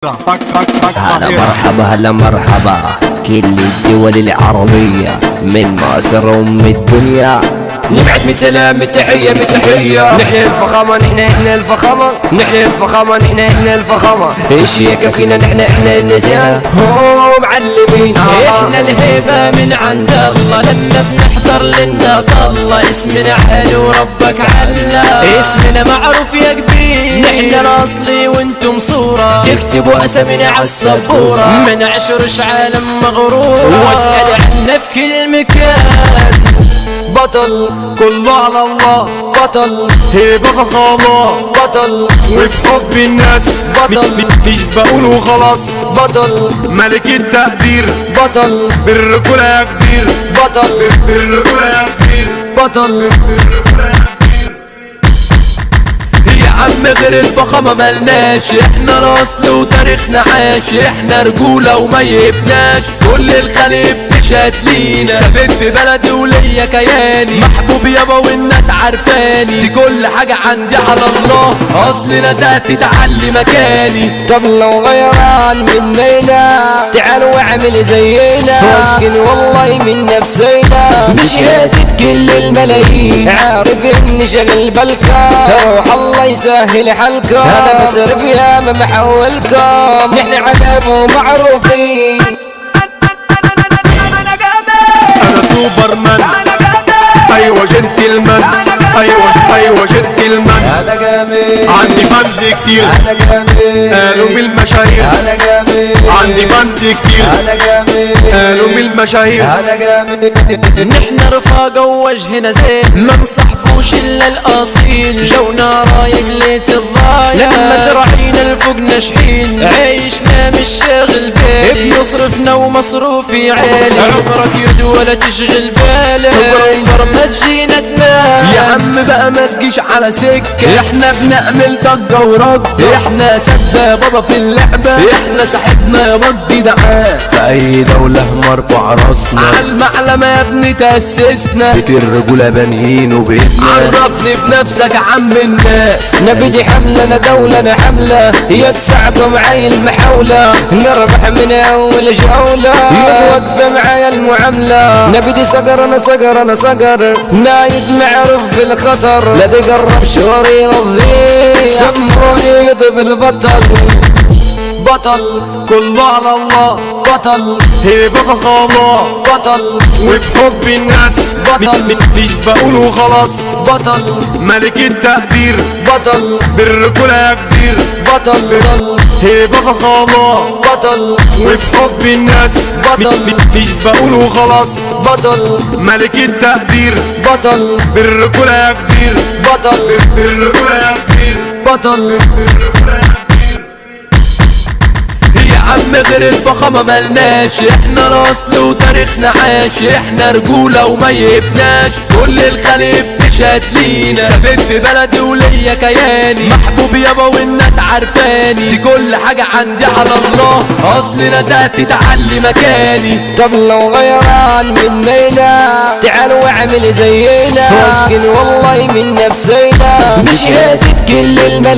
هلا مرحبا هلا مرحبا كل الدول العربية من مصر الدنيا. نبعت من سلام من تحية من تحية. نحن الفخامة نحن الفخامة نحن الفخامة نحن الفخامة. ايش يكفينا نحن النسيان هو معلمين. احنا الهيبة من عند الله لما بنحضر لنا طلة. اسمنا حلو وربك علا اسمنا معروف يا كبير. نحن الاصلي وانتم صورة تكتبوا اسامينا عالسبورة. ما نعشرش عالم مغرور واسأل عنا في كل مكان. بطل كله على الله بطل هيبة فخامة بطل وبحب الناس بطل مش بقوله خلاص بطل ملك التقدير بطل بالرجولة يا كبير بطل بالرجولة يا كبير بطل يا عم غير الفخامة ملناش. احنا الاصل وتاريخنا عاش. احنا رجولة وما يبناش. كل الخليج بتشهد لينا. ثابت في بلدي وليا كياني. محبوب يابا والناس عارفاني. دي كل حاجة عندي على الله. اصل نزهت تعلي مكاني. طب لو غيران مننا تعال واعمل زينا. واسكن والله من نفسينا بشهادة كل الملايين. عارف اني شغل بالكم روح الله يسهل حالكم. انا بصرف يا ما محولكم. نحن عجب ومعروفين. انا سوبرمان ايوه جنتلمان ايوه جنتلمان. انا جامد عندي فانز كتير انا جامد قالوا بالمشاهير. انا جامد عندي فانز كتير انا جامد قالوا بالمشاهير. انا جامد. نحن رفاقة ووجهنا زين. ما نصحبوش الا الاصيل. جونا رايق ليت الضايع. لما تراعينا الفوق ناشحين. عيشنا مش شاغل بالي. بنصرفنا ومصروفي عالي. عمرك يد ولا تشغل بالك. تقرب ما تجينا دماغ. يا عم بقى ما تجيش على سكة. احنا بنعمل ضجة ورد. احنا اساتذة بابا في اللعبة. احنا صاحبنا يا بدي دعاء. في اي دولة مرفوع راسنا. عالمعلمة يا ابني تأسسنا. بيت الرجولة بانيين وبيتنا. عرفني بنفسك عم الناس. نبدي حملة انا دولة انا حملة. هي تساعدوا معاي المحاولة. نربح من اول جولة. يوقف معايا المعاملة. نبدي صقر انا صقر انا صقر. نايد معروف بالخطر. لا تقرب شوري رضي. سموني يطب البطل بطل كله على الله بطل هيبة فخامة بطل وبحب الناس بطل مش بقوله خلاص بطل ملك التقدير بطل بالرجولة يا كبير بطل هيبة فخامة بطل وبحب الناس بطل مش بقوله خلاص بطل ملك التقدير بطل بالرجولة يا كبير بطل بالرجولة يا كبير بطل يا عم غير الفخامة ملناش. احنا الاصل وتاريخنا عاش. احنا رجولة وما يبناش. كل الخليج بتشهد لينا. ثابت في بلدي وليا كياني. محبوب يابا والناس عارفاني. دي كل حاجة عندي على الله. اصل نزهت تعلي مكاني. طب لو غيران مننا تعال واعمل زينا. واسكن والله من نفسينا بشهادة كل الملايين.